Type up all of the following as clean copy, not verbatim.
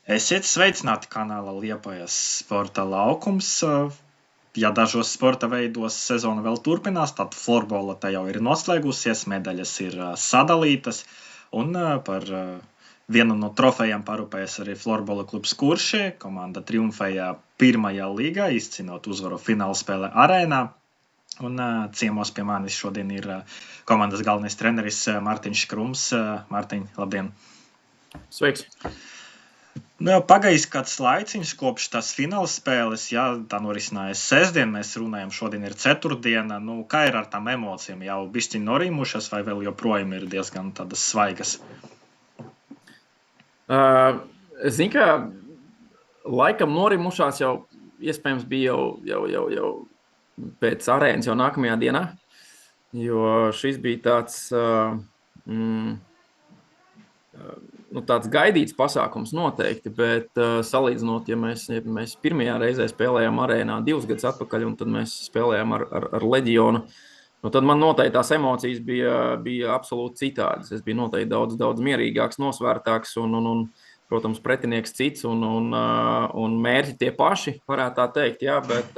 Esiet sveicināti kanāla Liepājas sporta laukums. Ja dažos sporta veidos sezona vēl turpinās, tad florbola tā jau ir noslēgusies, medaļas ir sadalītas, un par vienu no trofejām parūpējas arī florbola klubs Kurši. Komanda triumfēja pirmajā līgā, izcīnot uzvaru fināla spēle arēnā. Un ciemos pie manis šodien ir komandas galvenais treneris Mārtiņš Krums. Mārtiņ, labdien! Sveiks! Nu, jau pagājis kāds laiciņš kopš tās fināla spēles, jā, tā norisinājās sestdien, mēs runājam, šodien ir ceturtdiena. Nu, kā ir ar tām emocijām? Jau bišķiņ norīmušas vai vēl joprojām ir diezgan tādas svaigas? Zini, kā laikam norimušās jau iespējams bija jau pēc arēnas jau nākamajā dienā, jo šis bija tāds gaidīts pasākums noteikti, bet salīdzinot, ja mēs pirmajā reizē spēlējām arēnā 2 gadus atpakaļ, un tad mēs spēlējām ar Leģionu, nu, tad man noteikti tās emocijas bija absolūti citādas. Es biju noteikti daudz mierīgāks, nosvērtāks un protams, pretinieks cits un mērķi tie paši, varētu tā teikt, jā, bet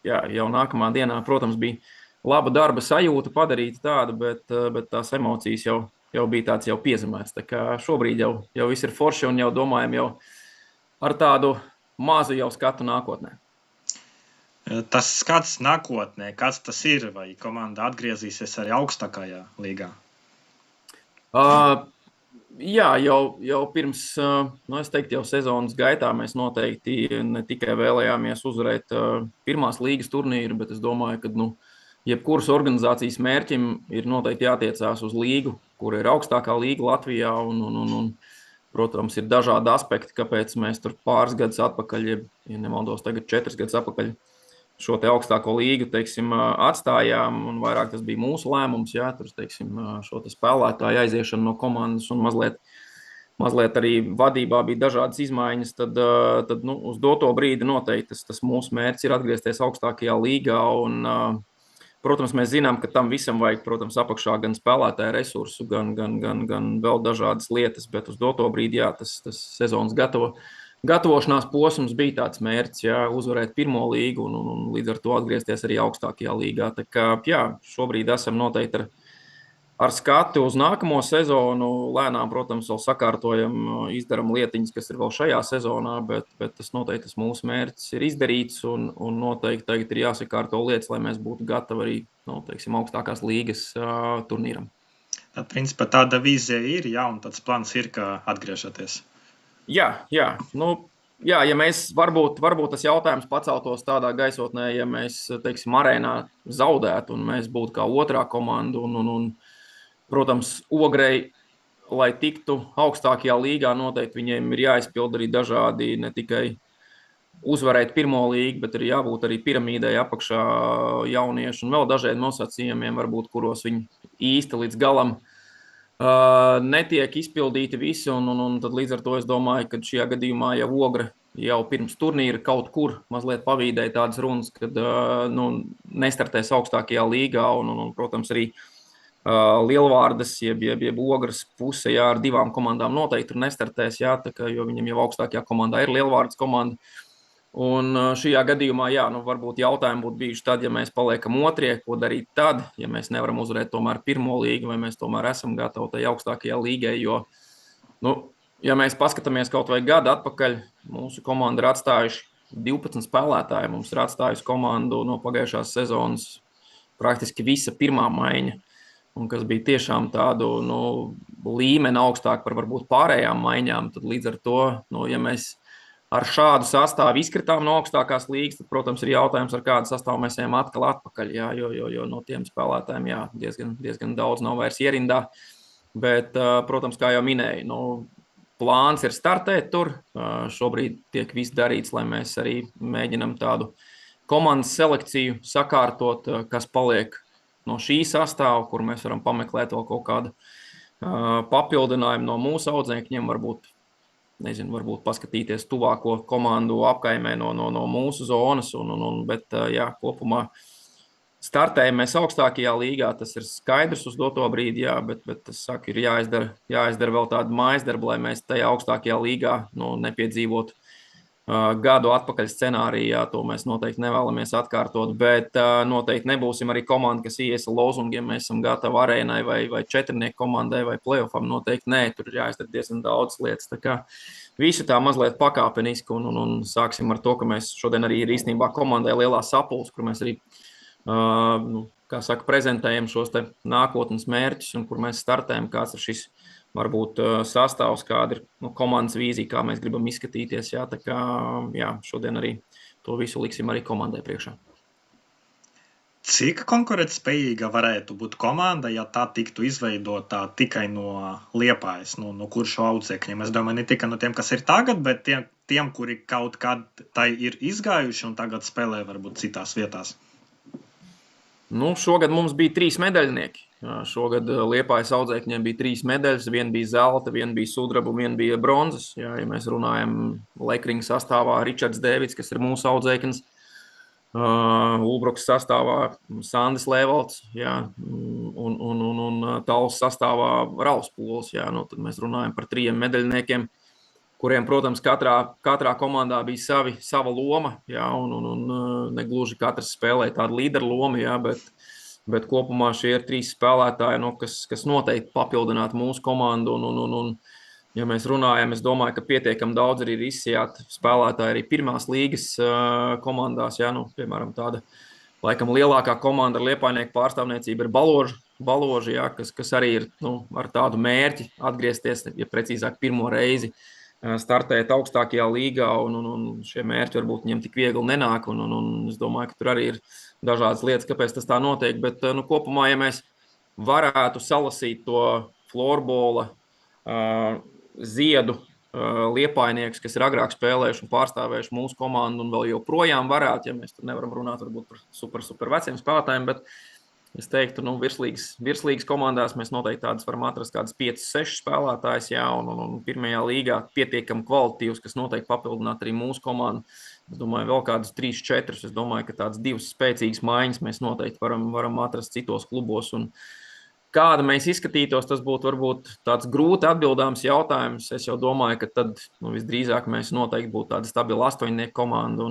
jā, jau nākamā dienā, protams, bija laba darba sajūta padarīta tāda, bet tās emocijas jau bija tāds jau piezemēts. Tā kā šobrīd jau viss ir forši un jau domājam jau ar tādu mazu jau skatu nākotnē. Tas skats nākotnē, kāds tas ir, vai komanda atgriezīsies arī augstākajā līgā? Jā, jau pirms, es teiktu, jau sezonas gaitā mēs noteikti ne tikai vēlējāmies uzvarēt pirmās līgas turnīru, bet es domāju, ka, jebkuras organizācijas mērķim ir noteikti jātiecās uz līgu, kur ir augstākā līga Latvijā un protams, ir dažādi aspekti, kāpēc mēs tur pāris gadus atpakaļ, ja nemaldos tagad 4 gadus atpakaļ, šo te augstāko līgu, teiksim, atstājām, un vairāk tas bija mūsu lēmums, jā, tur, teiksim, šo te spēlētāju aiziešanu no komandas, un mazliet arī vadībā bija dažādas izmaiņas, tad uz doto brīdi noteikti tas mūsu mērķis ir atgriezties augstākajā līgā, un, protams, mēs zinām, ka tam visam vajag, protams, apakšā gan spēlētāju resursu, gan vēl dažādas lietas, bet uz doto brīdi, jā, tas sezonas gatavošanās posms bija tāds mērķis, jā, uzvarēt pirmo līgu un līdz ar to atgriezties arī augstākajā līgā. Tā kā, jā, šobrīd esam noteikti ar skatu uz nākamo sezonu. Lēnām, protams, vēl sakārtojam, izdaram lietiņas, kas ir vēl šajā sezonā, bet tas noteikti tas mūsu mērķis ir izdarīts un noteikti tagad ir jāsakārto lietas, lai mēs būtu gatavi arī, teiksim, augstākās līgas turnīram. Tad, principā, tāda vīzija ir, jā, un tāds plāns ir, ka atgriežaties. Jā, ja mēs varbūt tas jautājums paceltos tādā gaisotnē, ja mēs, teiksim, arēnā zaudētu un mēs būtu kā otrā komanda un protams, Ogrei, lai tiktu augstākajā līgā, noteikti viņiem ir jāizpild arī dažādi, ne tikai uzvarēt pirmo līgu, bet ir jābūt arī piramīdai apakšā jauniešu un vēl dažādiem nosacījumiem, varbūt, kuros viņi īsti līdz galam netiek izpildīti visi, un tad līdz ar to es domāju, ka šajā gadījumā jau Ogra jau pirms turnīra kaut kur mazliet pavīdēja tādas runas, kad nestartēs augstākajā līgā, un protams, arī Lielvārdas, jeb Ogras puse, jā, ar 2 komandām noteikti tur nestartēs, jā, tā kā, jo viņam jau augstākajā komandā ir Lielvārdas komanda. Un šajā gadījumā, jā, varbūt jautājumi būtu bijuši tad, ja mēs paliekam otrie, ko darīt tad, ja mēs nevaram uzvarēt tomēr pirmo līgu, vai mēs tomēr esam gatavi tai augstākajai līgai, jo, ja mēs paskatāmies kaut vai gadu atpakaļ, mūsu komanda ir atstājuši 12 spēlētāji, mums ir atstājusi komandu no pagājušās sezonas praktiski visa pirmā maiņa, un kas bija tiešām tādu, līmeni augstāk par varbūt pārējām maiņām, tad līdz ar to, ja mēs ar šādu sastāvu izkritām no augstākās līgas, tad, protams, ir jautājums, ar kādu sastāvu mēs ejam atkal atpakaļ, jā, jo no tiem spēlētājiem, jā, diezgan daudz nav vairs ierindā, bet, protams, kā jau minēju, plāns ir startēt tur, šobrīd tiek viss darīts, lai mēs arī mēģinam tādu komandas selekciju sakārtot, kas paliek no šī sastāva, kur mēs varam pameklēt vēl kaut kādu papildinājumu no mūsu audzēkņiem, varbūt paskatīties tuvāko komandu apkaimē no mūsu zonas, bet jā, kopumā startējam mēs augstākajā līgā, tas ir skaidrs uz doto brīdi, jā, bet es saku, ir jāizdara vēl tāda mājasdarba, lai mēs tajā augstākajā līgā nepiedzīvotu gadu atpakaļ scenārijā. To mēs noteikti nevēlamies atkārtot, bet noteikti nebūsim arī komanda, kas ies ar lozungiem, mēs esam gatavi arēnai vai četrnieku komandai vai playoffam. Noteikti nē, tur ir jāizdara diezgan daudz lietas. Tā kā visu tā mazliet pakāpeniski un sāksim ar to, ka mēs šodien arī ir īstenībā komandai lielā sapulce, kur mēs arī kā saka, prezentējam šos te nākotnes mērķus un kur mēs startējam, kāds ir šis varbūt sastāvs, kāda ir komandas vīzija, kā mēs gribam izskatīties. Jā, tā kā jā, šodien arī to visu liksim arī komandai priekšā. Cik konkurētspējīga varētu būt komanda, ja tā tiktu izveidota tikai no Liepājas, no kuršu audzēkņiem? Es domāju, ne tikai no tiem, kas ir tagad, bet tiem, kuri kaut kad tai ir izgājuši un tagad spēlē varbūt citās vietās. Šogad mums bija 3 medaļnieki. Šogad Liepājas audzēkņiem bija 3 medaļas. Viena bija zelta, viena bija sudraba, viena bija bronzas. Jā, ja mēs runājam Lekringa sastāvā, Ričards Dēvids, kas ir mūsu audzēknis. Ulbruks sastāvā Sandis Lēvalds, jā, un Tauls sastāvā Rauls Pols. Jā, tad mēs runājam par 3 medaļniekiem, kuriem, protams, katrā komandā bija sava loma, jā, un negluži katrs spēlēja tādu līderu lomu, jā, bet kopumā šie ir 3 spēlētāji, kas noteikti papildinātu mūsu komandu, un ja mēs runājam, es domāju, ka pietiekami daudz arī ir izsijāti spēlētāji arī pirmās līgas komandās, jā, piemēram, tāda laikam lielākā komanda ar liepājnieku pārstāvniecību ir Baloži, jā, kas arī ir ar tādu mērķi atgriezties, ja precīzāk pirmo reizi startēt augstākajā līgā, un šie mērķi varbūt viņiem tik viegli nenāk, un es domāju, ka tur arī ir dažādas lietas, kāpēc tas tā notiek, bet kopumā, ja mēs varētu salasīt to florbola ziedu liepājniekus, kas ir agrāk spēlējuši un pārstāvējuši mūsu komandu un vēl joprojām varētu, ja mēs tur nevaram runāt varbūt par super veciem spēlētājiem, bet es teiktu, virslīgas komandās mēs noteikti tādas varam atrast kādas 5-6 spēlētājs, jā, un pirmajā līgā pietiekami kvalitīvs, kas noteikti papildinātu arī mūsu komandu. Es domāju, vēl kādas 3-4. Es domāju, ka tādas 2 spēcīgas maiņas mēs noteikti varam atrast citos klubos. Un kāda mēs izskatītos, tas būtu varbūt tāds grūti atbildāms jautājums. Es jau domāju, ka tad visdrīzāk mēs noteikti būtu tāda stabila 8-nieku komanda.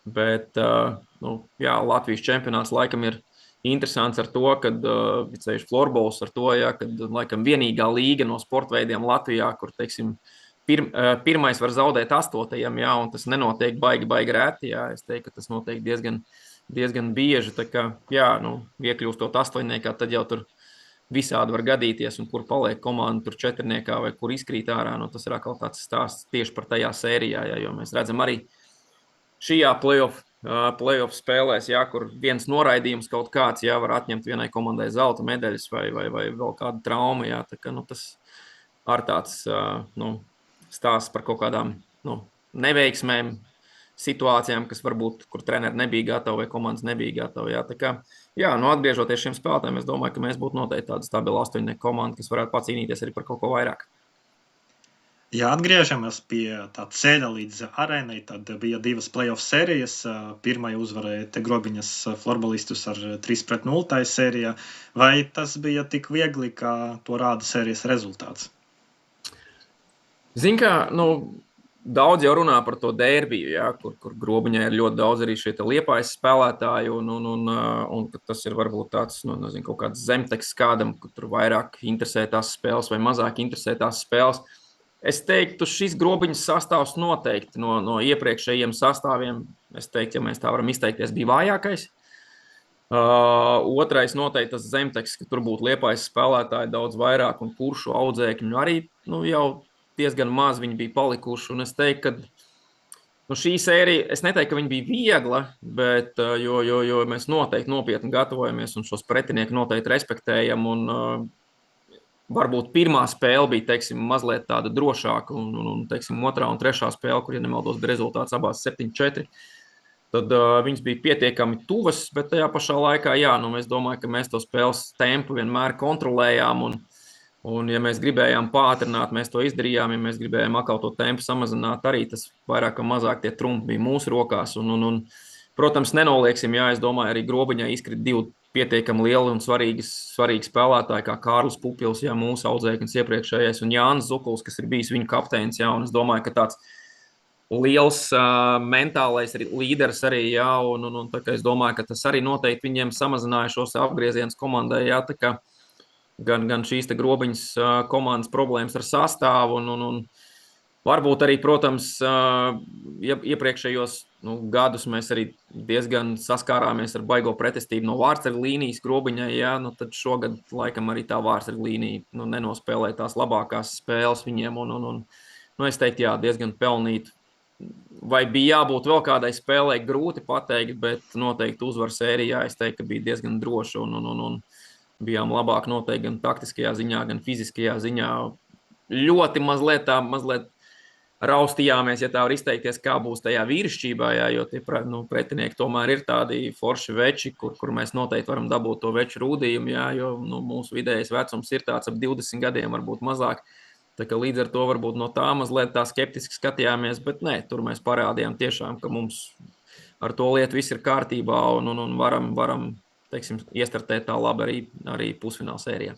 Bet jā, Latvijas čempionāts laikam ir interesants ar to, kad ceļš florbols ar to, ja, kad laikam vienīgā līga no sportveidiem Latvijā, kur, teiksim, pirmais var zaudēt 8. Jā, un tas nenotiek baigi rēti. Jā, es teiktu, ka tas notiek diezgan bieži. Tā kā, jā, iekļūstot 8-niekā, tad jau tur visādi var gadīties, un kur paliek komanda tur 4-niekā vai kur izkrīt ārā. Tas ir atkal tāds stāsts tieši par tajā sērijā, jā, jo mēs redzam arī šajā playoff spēlēs, jā, kur viens noraidījums kaut kāds, jā, var atņemt vienai komandai zelta medaļas vai vēl kādu traumu, jā, tā kā, tas ar tāds, stāsts par kaut kādām, neveiksmēm, situācijām, kas varbūt, kur treneri nebija gatavi vai komandas nebija gatavi, jā, tā kā, jā, atgriežoties šiem spēlētājiem, es domāju, ka mēs būtu noteikti tāda stabila 8-nieku komanda, kas varētu pacīnīties arī par kaut ko vairāk. Ja atgriežamies pie tā ceļa līdz arēnai, tad bija 2 playoff sērijas. Pirmajā uzvarēja Grobiņas florbolistus ar 3-0 sērijā. Vai tas bija tik viegli, kā to rāda sērijas rezultāts? Zin kā, daudz jau runā par to derbiju, jā, kur Grobiņai ir ļoti daudz arī šie Liepājas spēlētāji, un tas ir varbūt tāds, nezinu, kaut kāds zemteks kādam, kur tur vairāk interesē tās spēles vai mazāk interesē tās spēles. Es teiktu, šis Grobiņas sastāvs noteikti no iepriekšējiem sastāviem, es teiktu, ja mēs tā varam izteikties, bija vājākais. Otrais noteikti tas zemteks, ka tur būtu Liepājas spēlētāji daudz vairāk un kuršu audzēkņu arī jau diezgan maz viņi bija palikuši. Un es teiktu, ka šī sērija, es neteiktu, ka viņa bija viegla, bet jo mēs noteikti nopietni gatavojamies un šos pretinieku noteikti respektējam un varbūt pirmā spēle bija, teiksim, mazliet tāda drošāka, un teiksim, otrā un trešā spēle, kur, ja nemaldos, bija rezultāts abās 7-4, tad viņas bija pietiekami tuvas, bet tajā pašā laikā, jā, es domāju, ka mēs to spēles tempu vienmēr kontrolējām, un ja mēs gribējām pātrināt, mēs to izdarījām, ja mēs gribējām atkal to tempu samazināt, arī tas vairāk vai mazāk tie trumpi bija mūsu rokās, un Protams, nenolieksim, jā, es domāju, arī Grobiņai izkrita 2 pietiekami lieli un svarīgi spēlētāji, kā Kārlis Pupils, jā, mūsu audzēknis iepriekšējais, un Jānis Zukuls, kas ir bijis viņu kapteinis, jā, un es domāju, ka tāds liels mentālais līderis arī, jā, un tā kā es domāju, ka tas arī noteikti viņiem samazināja šos apgriezienus komandai, jā, tā kā gan šīs te Grobiņas komandas problēmas ar sastāvu, un varbūt arī, protams, iepriekšējos gadus mēs arī diezgan saskārāmies ar baigo pretestību no vārdsarga līnijas Grobiņai, jā, tad šogad laikam arī tā vārdsarga līnija nenospēlē tās labākās spēles viņiem, un es teiktu, jā, diezgan pelnīt. Vai bija jābūt vēl kādai spēlē, grūti pateikt, bet noteikti uzvaru sērijā es teiktu, ka bija diezgan droši un bijām labāk noteikti gan taktiskajā ziņā, gan fiziskajā ziņā. Ļoti mazliet raustījāmies, ja tā var izteikties, kā būs tajā vīrišķībā, jā, jo tie pretinieki tomēr ir tādi forši veči, kur mēs noteikti varam dabūt to veču rūdījumu, jā, jo mūsu vidējais vecums ir tāds ap 20 gadiem, varbūt mazāk. Tā kā līdz ar to varbūt no tā mazliet tā skeptiski skatījāmies, bet nē, tur mēs parādījām tiešām, ka mums ar to lietu viss ir kārtībā un varam teiksim, iestartēt tā labi arī pusfināla sērijā.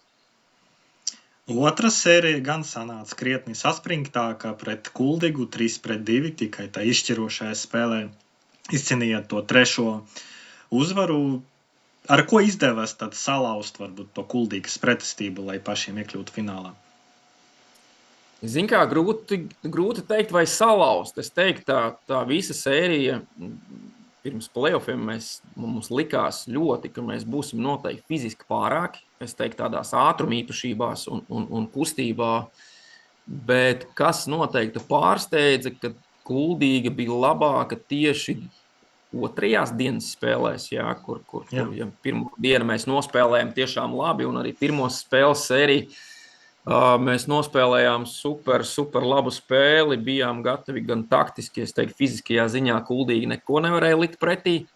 Otra sērija gan sanāca krietni saspringtākā pret Kuldigu 3-2, tikai tā izšķirošajā spēlē izcīnījāt to 3. uzvaru. Ar ko izdevās tad salauzt varbūt to Kuldigas pretestību, lai pašiem iekļūtu finālā? Zin kā, grūti teikt, vai salauzt. Es teiktu, tā visa sērija pirms playoffiem mums likās ļoti, ka mēs būsim noteikti fiziski pārāki. Es teiktu, tādās ātruma īpašībās un kustībā. Bet kas noteikti pārsteidza, ka Kuldīga bija labāka tieši otrajās dienas spēlēs, jā, kur ja pirmo dienu mēs nospēlējām tiešām labi, un arī pirmos spēles sēriju mēs nospēlējām super labu spēli, bijām gatavi gan taktiski, es teiktu, fiziskajā ziņā Kuldīgi neko nevarēja likt pretī.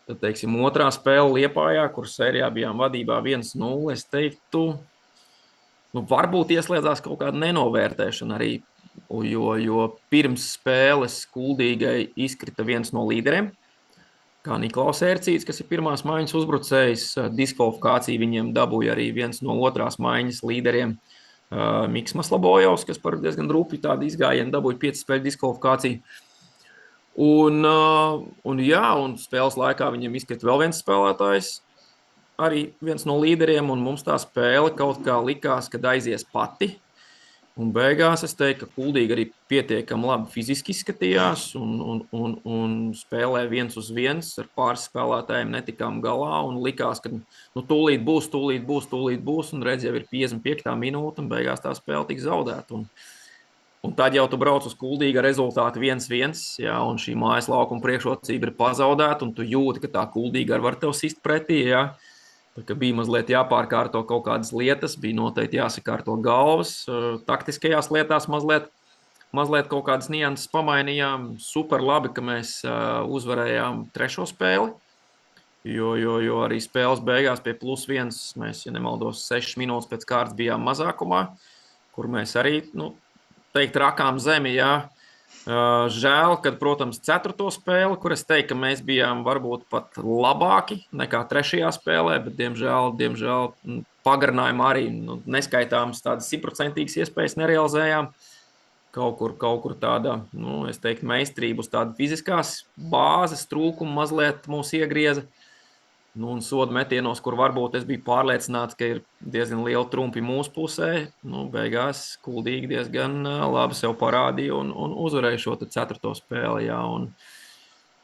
Tad, teiksim, otrā spēle Liepājā, kur sērijā bijām vadībā 1-0, es teiktu, varbūt ieslēdzās kaut kāda nenovērtēšana arī, jo pirms spēles Kuldīgai izkrita viens no līderiem, kā Niklaus Ērcīts, kas ir pirmās maiņas uzbrucējs, diskvalifikāciju viņiem dabūja arī viens no otrās maiņas līderiem, Miks Maslabojovs, kas par diezgan rupju tādu izgājienu dabūja 5 spēļu diskvalifikāciju. Un spēles laikā viņiem izkrita vēl viens spēlētājs, arī viens no līderiem, un mums tā spēle kaut kā likās, kad aizies pati. Un beigās es teiktu, ka Kuldīga arī pietiekami labi fiziski izskatījās un spēlē 1-1 ar pāris spēlētājiem netikām galā un likās, ka tūlīt būs, un redz jau ir 55. minūte un beigās tā spēle tika zaudēta. Un tad jau tu brauc uz Kuldīga rezultātu 1-1, jā, un šī mājas laukuma priekšrocība ir pazaudēta, un tu jūti, ka tā Kuldīga var tev sist pretī, jā. Tā kā bija mazliet jāpārkārto kaut kādas lietas, bija noteikti jāsakārto galvas, taktiskajās lietās mazliet kaut kādas nianses pamainījām. Super labi, ka mēs uzvarējām 3. spēli, jo arī spēles beigās pie +1 mēs, ja nemaldos, 6 minūtes pēc kārtas bijām mazākumā, kur mēs arī, teikt, rakām zemi, jā. Žēl, kad, protams, 4. spēle, kur es teiktu, ka mēs bijām varbūt pat labāki nekā 3. spēlē, bet, diemžēl pagarinājumā arī neskaitāmas tādas 100% iespējas nerealizējām. Kaut kur tāda, es teiktu, meistarība uz tāda fiziskās bāzes trūkuma mazliet mūs iegrieza. Un sodu metienos, kur varbūt es biju pārliecināts, ka ir diezgan liela trumpi mūsu pusē, beigās Kuldīgi diezgan labi sev parādīja un uzvarēja šo 4. spēli. Jā. Un,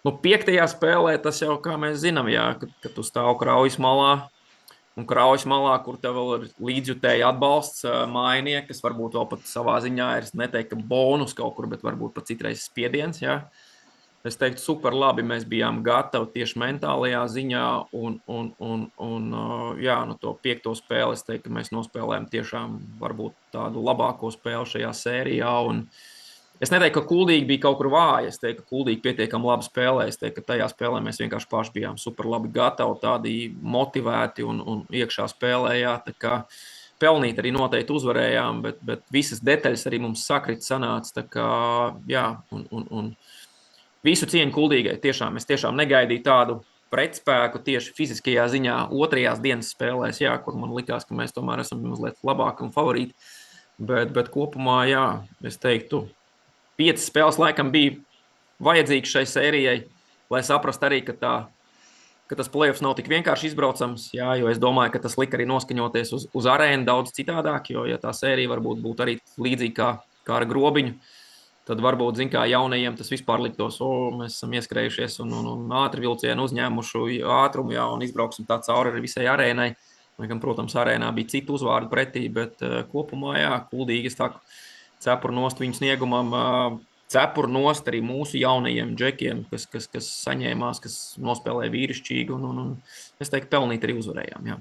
5. spēlē tas jau, kā mēs zinām, jā, ka tu stāv Kraujas malā, un Kraujas malā, kur tev vēl ir līdzjutēji atbalsts mājinieki, kas varbūt vēl pat savā ziņā ir, neteiktu, ka bonus kaut kur, bet varbūt pat citreiz spiediens, jā. Es teiktu, super labi, mēs bijām gatavi tieši mentālajā ziņā, un to 5. spēli, es teiktu, ka mēs nospēlējām tiešām varbūt tādu labāko spēli šajā sērijā, un es neteiktu, ka Kuldīgi bija kaut kur vāja, es teiktu, ka Kuldīgi pietiekami labi spēlē, es teiktu, ka tajā spēlē mēs vienkārši paši bijām super labi gatavi, tādi motivēti un iekšā spēlējā, tā kā pelnīt arī noteikti uzvarējām, bet visas detaļas arī mums sakrit sanāca, tā kā, jā, un visu cieņu Kuldīgai. Tiešām, es tiešām negaidīju tādu pretspēku tieši fiziskajā ziņā otrajās dienas spēlēs, jā, kur man likās, ka mēs tomēr esam mazliet labāki un favorīti. Bet kopumā, jā, es teiktu, 5 spēles laikam bija vajadzīgs šai sērijai, lai saprastu arī, ka tas play-offs nav tik vienkārši izbraucams, jā, jo es domāju, ka tas lika arī noskaņoties uz arēnu daudz citādāk, jo ja tā sērija varbūt būtu arī līdzīga kā ar Grobiņu, tad varbūt, zin kā, jaunajiem tas vispār liktos, mēs esam ieskrējušies un ātri vilcienu uzņēmušu ātrumu, jā, un izbrauksim tā cauri arī visai arēnai. Protams, arēnā bija citu uzvārdu pretī, bet kopumā, jā, Kuldīgi es tāku cepuru nost viņu sniegumam, cepuru nost arī mūsu jaunajiem džekiem, kas saņēmās, kas nospēlēja vīrišķīgi un es teiktu, pelnīt arī uzvarējām, jā.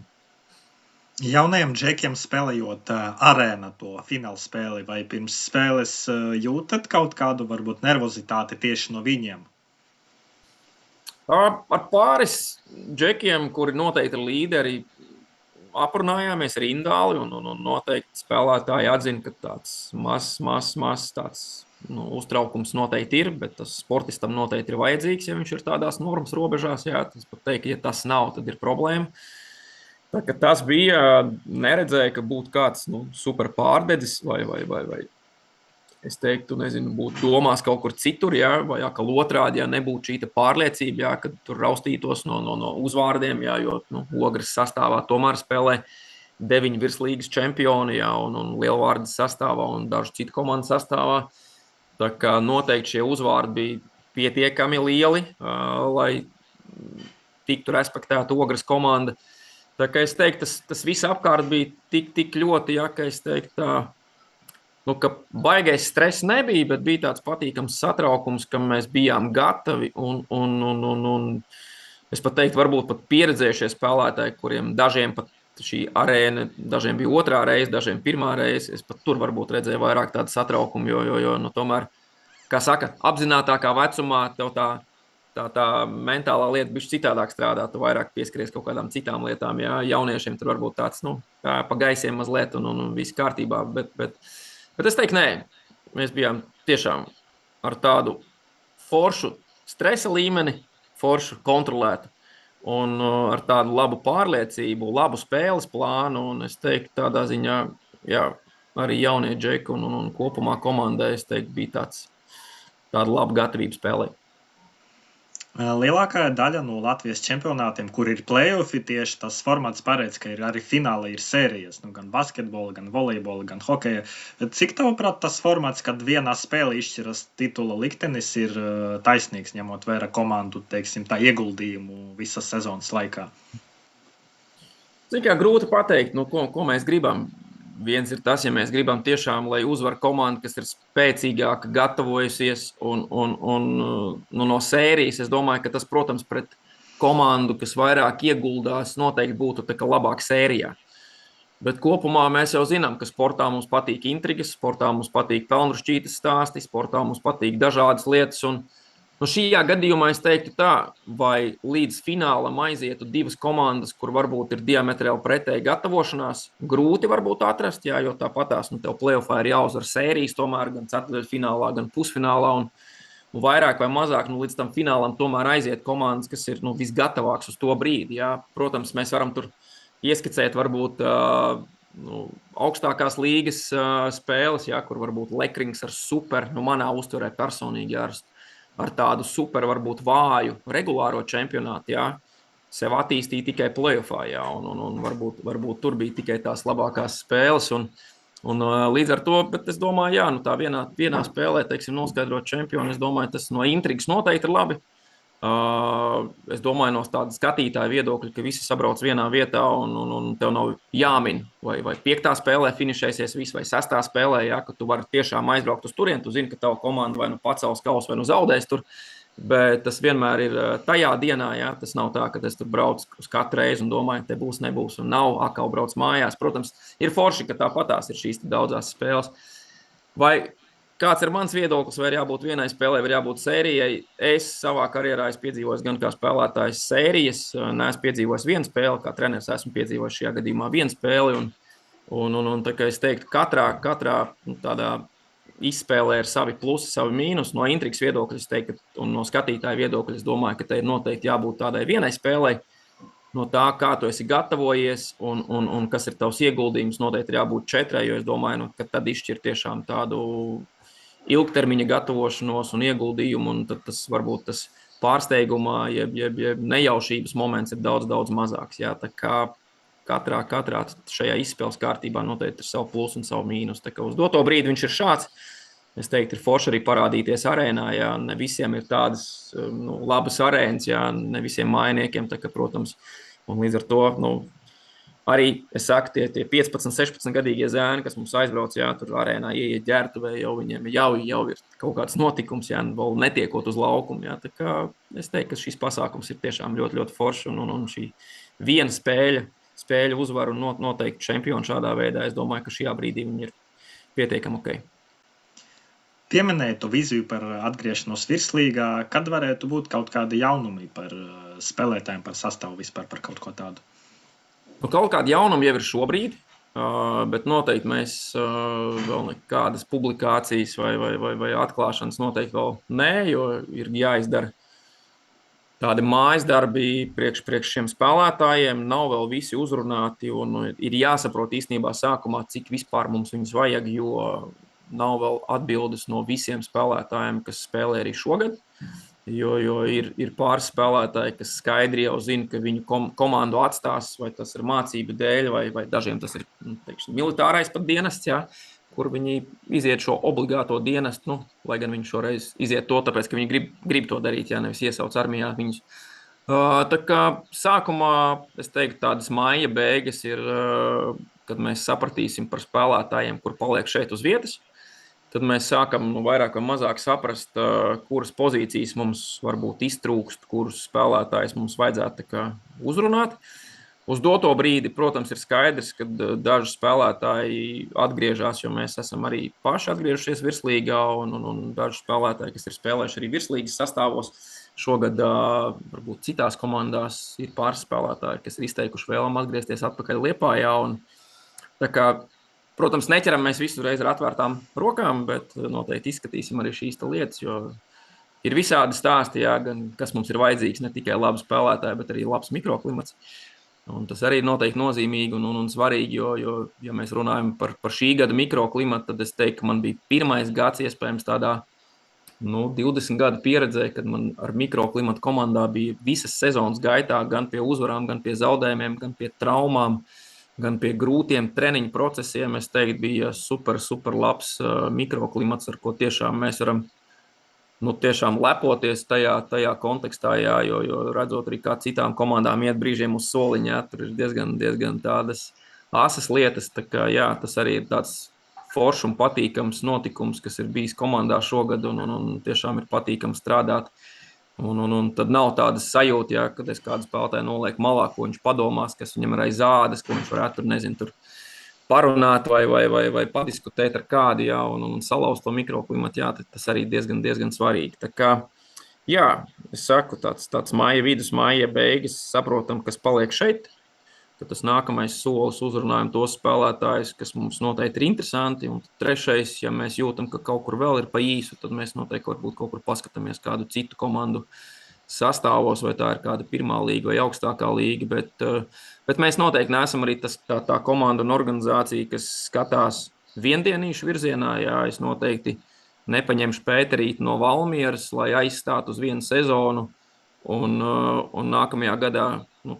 Jaunajiem džekiem spēlējot arēna to finālu spēli, vai pirms spēles jūtat kaut kādu varbūt nervozitāti tieši no viņiem? Ar pāris džekiem, kuri noteikti ir līderi, aprunājāmies ar Indāli un noteikti spēlētāji atzina, ka tāds mazs tāds uztraukums noteikti ir, bet tas sportistam noteikti ir vajadzīgs, ja viņš ir tādās normas robežās, jā, tas pat teikt, ja tas nav, tad ir problēma. Tā, ka tas bija, neredzēja, ka būtu kāds super pārdedzis vai es teiktu, nezinu, būtu domās kaut kur citur, jā, vai atkal otrādi, ja nebūtu šī pārliecība, jā, kad tur raustītos no uzvārdiem, jā, jo Ogres sastāvā tomēr spēlē 9 virslīgas čempioni, jā, un Lielvārdas sastāvā un dažu citu komandu sastāvā. Tā kā noteikti šie uzvārdi bija pietiekami lieli, lai tiktu respektēta Ogres komanda. Tā kā es teiktu, tas viss apkārt bija tik ļoti, jā, ka es teiktu tā, ka baigais stress nebija, bet bija tāds patīkams satraukums, ka mēs bijām gatavi un es pat teiktu, varbūt pat pieredzējušie spēlētāji, kuriem dažiem pat šī arēna, dažiem bija otrā reize, dažiem pirmā reize, es pat tur varbūt redzēju vairāk tādu satraukumu, jo tomēr, kā saka, apzinātākā vecumā tev tā mentālā lieta bišķi citādāk strādā, tu vairāk pieskaries kaut kādām citām lietām, jā, jauniešiem tur varbūt tāds, pa gaisiem mazliet un viss kārtībā, bet es teiktu, nē, mēs bijām tiešām ar tādu foršu stresa līmeni, foršu kontrolētu un ar tādu labu pārliecību, labu spēles plānu, un es teiktu tādā ziņā, jā, arī jaunie džeki un kopumā komandai, es teiktu, bija tāda laba gatavība spēlēt. Lielākā daļa no Latvijas čempionātiem, kur ir play-offi, tieši tas formāts paredz, ka ir arī fināli ir sērijas, gan basketbola, gan volejbola, gan hokeja. Cik tavuprāt tas formāts, kad vienā spēle izšķiras titula liktenis, ir taisnīgs, ņemot vērā komandu, teiksim, tā ieguldījumu visas sezonas laikā? Cik kā grūti pateikt, ko mēs gribam. Viens ir tas, ja mēs gribam tiešām, lai uzvar komanda, kas ir spēcīgāka, gatavojusies un no sērijas, es domāju, ka tas, protams, pret komandu, kas vairāk ieguldās, noteikti būtu tā kā labāk sērijā. Bet kopumā mēs jau zinām, ka sportā mums patīk intrigas, sportā mums patīk pelnrušķītas stāsti, sportā mums patīk dažādas lietas un šajā gadījumā es teiktu tā, vai līdz finālam aizietu 2 komandas, kur varbūt ir diametrāli pretēji gatavošanās, grūti varbūt atrast, jā, jo tāpatās, tev play-offā ir jāuzvar sērijas tomēr, gan ceturtdaļfinālā, gan pusfinālā, un vairāk vai mazāk, līdz tam finālam tomēr aiziet komandas, kas ir visgatavāks uz to brīdi, jā. Protams, mēs varam tur ieskicēt varbūt augstākās līgas spēles, jā, kur varbūt Lekrings ar super, manā uzturē personīgi ar tādu super, varbūt vāju regulāro čempionātu, jā, sev attīstīja tikai play-offā, jā, un varbūt tur bija tikai tās labākās spēles, un līdz ar to, bet es domāju, jā, tā vienā spēlē, teiksim, noskaidrot čempionu, es domāju, tas no intrigas noteikti ir labi. Es domāju, no tāda skatītāja viedokļa, ka visi sabrauc vienā vietā un tev nav jāmin, vai 5. spēlē finišēsies viss, vai 6. spēlē, jā, ka tu vari tiešām aizbraukt uz turien, tu zini, ka tava komanda vai pacels kausu, vai zaudēs tur, bet tas vienmēr ir tajā dienā, jā, tas nav tā, ka es tur braucu uz katru reizi un domāju, te būs, nebūs, un nav, atkal brauc mājās. Protams, ir forši, ka tāpatās ir šīs daudzās spēles. Vai kāds ir mans viedoklis, vai ir jābūt vienai spēlē, vai ir jābūt sērijai? Es savā karjerā piedzīvoju gan kā spēlētājs sērijas, neesmu piedzīvojis vienu spēli, kā treneris esmu piedzīvojis šajā gadījumā vienu spēli. Un tā kā es teiktu, katrā tādā izspēlē ir savi plusi, savi mīnus. No intrigas viedokļa es teiktu, un no skatītāja viedokļa es domāju, ka te ir noteikti jābūt tādai vienai spēlei. No tā, kā tu esi gatavojies un kas ir tavs ieguldījums, noteikti ir jābūt 4, jo es domāju, ka tad izšķir tiešām tādu ilgtermiņa gatavošanos un ieguldījumu, un tad tas varbūt tas pārsteigumā, jeb nejaušības moments ir daudz, daudz mazāks. Jā, tā kā katrā šajā izspēles kārtībā noteikti ir savu plusu un savu mīnus. Tā kā uz doto brīdi viņš ir šāds. Es teiktu, ir forši arī parādīties arēnā, jā, ne visiem ir tādas labas arēnas, jā, ne visiem mājiniekiem, tā kā, protams, un līdz ar to, arī, es saku, tie 15, 16 gadīgie zēni, kas mums aizbrauc, jā, tur arēnā ieiet ģērbtuvē, jau viņiem jau ir kaut kāds notikums, jā, vēl netiekot uz laukumu, jā, tā kā es teiktu, ka šis pasākums ir tiešām ļoti, ļoti forši, un šī viena spēļu uzvaru noteikti čempionu šādā veidā, es domāju, ka šajā brīdī viņi ir pietiekami ok. Pieminēju to viziju par atgriešanos virslīgā. Kad varētu būt kaut kādi jaunumi par spēlētājiem, par sastāvu vispār, par kaut ko tādu? Kaut kādi jaunumi jau ir šobrīd, bet noteikti mēs vēl nekādas publikācijas vai atklāšanas noteikti vēl nē, jo ir jāizdara tādi mājas darbi priekš šiem spēlētājiem. Nav vēl visi uzrunāti un ir jāsaprot īstenībā sākumā, cik vispār mums viņus vajag, jo nav vēl atbildes no visiem spēlētājiem, kas spēlē arī šogad, jo ir pāris spēlētāji, kas skaidri jau zina, ka viņu komandu atstās, vai tas ir mācību dēļ, vai dažiem tas ir militārais pat dienests, jā, kur viņi iziet šo obligāto dienestu, lai gan viņi šoreiz iziet to, tāpēc, ka viņi grib to darīt, jā, nevis iesauc armijā viņus. Tā kā sākumā, es teiktu, tādas maija beigas ir, kad mēs sapratīsim par spēlētājiem, kur paliek šeit uz vietas. Tad mēs sākam vairāk vai mazāk saprast, kuras pozīcijas mums varbūt iztrūkst, kurus spēlētājus mums vajadzētu uzrunāt. Uz doto brīdi, protams, ir skaidrs, ka daži spēlētāji atgriežas, jo mēs esam arī paši atgriežušies virslīgā, un daži spēlētāji, kas ir spēlējuši arī virslīgas sastāvos, šogad varbūt citās komandās ir pāris spēlētāji, kas ir izteikuši vēlam atgriezties atpakaļ Liepājā. Tā kā, protams, neķeram mēs visu reizi ar atvērtām rokām, bet noteikti izskatīsim arī šīs lietas, jo ir visādi stāsti, jā, gan kas mums ir vajadzīgs, ne tikai labi spēlētāji, bet arī labs mikroklimats. Un tas arī ir noteikti nozīmīgi un svarīgi, jo ja mēs runājam par šī gada mikroklimatu, tad es teiktu, ka man bija pirmais gads iespējams tādā 20 gadu pieredzē, kad man ar mikroklimatu komandā bija visas sezonas gaitā, gan pie uzvarām, gan pie zaudējumiem, gan pie traumām, gan pie grūtiem treniņu procesiem. Es teiktu, bija super labs mikroklimats, ar ko tiešām mēs varam tiešām lepoties tajā kontekstā, jā, jo redzot arī kā citām komandām iet brīžiem uz soliņā, tur ir diezgan tādas asas lietas, tā kā jā, tas arī ir tāds foršs un patīkams notikums, kas ir bijis komandā šogad un tiešām ir patīkami strādāt. Un tad nav tādas sajūta, jā, kad es kādu spēlētāju nolieku malā, ko viņš padomās, kas viņam ir aiz ādas, ko viņš varētu tur parunāt vai padiskutēt ar kādu, jā, un salauzt to mikroklimatu, jā, tas arī diezgan svarīgi. Tā kā, jā, es saku, tāds māja vidus, māja beigas, saprotam, kas paliek šeit, ka tas nākamais solis uzrunājam tos spēlētājus, kas mums noteikti ir interesanti, un trešais, ja mēs jūtam, ka kaut kur vēl ir pa īsu, tad mēs noteikti varbūt kaut kur paskatāmies kādu citu komandu sastāvos, vai tā ir kāda pirmā līga vai augstākā līga, bet mēs noteikti neesam arī tā komanda un organizācija, kas skatās viendienīšu virzienā, jā, es noteikti nepaņemšu Pēterīti no Valmieras, lai aizstātu uz vienu sezonu, un nākamajā gadā,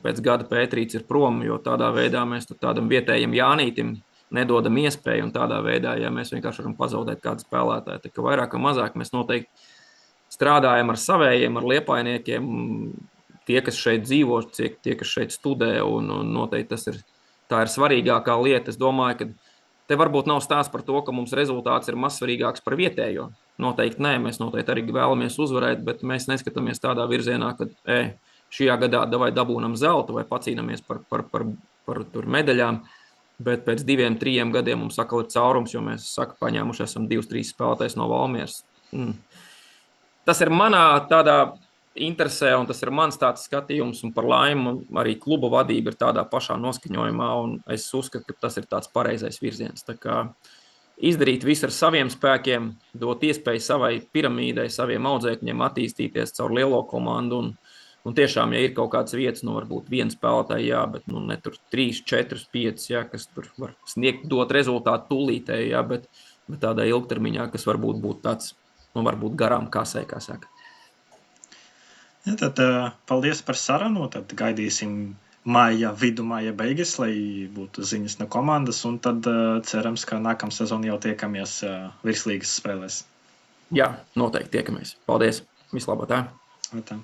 pēc gada Pēterīts ir prom, jo tādā veidā mēs tādam vietējam Jānītim nedodam iespēju, un tādā veidā, ja mēs vienkārši varam pazaudēt kādu spēlētāju, tā ka vairāk vai mazāk mēs noteikti strādājam ar savējiem, ar liepainiekiem, tie, kas šeit dzīvo, tie, kas šeit studē, un noteikti tā ir svarīgākā lieta. Es domāju, ka te varbūt nav stāsts par to, ka mums rezultāts ir mazsvarīgāks par vietējo. Noteikti nē, mēs noteikti arī vēlamies uzvarēt, bet mēs neskatāmies tādā virzienā, ka šajā gadā dabūnam zeltu vai pacīnamies par medaļām, bet pēc 2-3 gadiem mums atkal ir caurums, jo mēs paņēmuši esam 2-3 spēlētājs no Valmieras. Tas ir manā tādā interesē, un tas ir mans tāds skatījums, un par laimi arī kluba vadība ir tādā pašā noskaņojumā, un es uzskatu, ka tas ir tāds pareizais virziens. Tā kā, izdarīt visu ar saviem spēkiem, dot iespēju savai piramīdai, saviem audzēkņiem attīstīties caur lielo komandu. Un tiešām, ja ir kaut kādas vietas, varbūt viens spēlētājs, jā, bet ne tur 3, 4, 5, jā, kas tur var sniegt, dot rezultātu tūlītēji, jā, bet tādā ilgtermiņā, kas varbūt būtu tāds, varbūt garām kasē, kā saka. Ja, tad paldies par sarunu. Tad gaidīsim māja vidu, māja beigas, lai būtu ziņas no komandas. Un tad cerams, ka nākamā sezona jau tiekamies virslīgas spēlēs. Jā, noteikti tiekamies. Paldies! Vislabāk! Tā.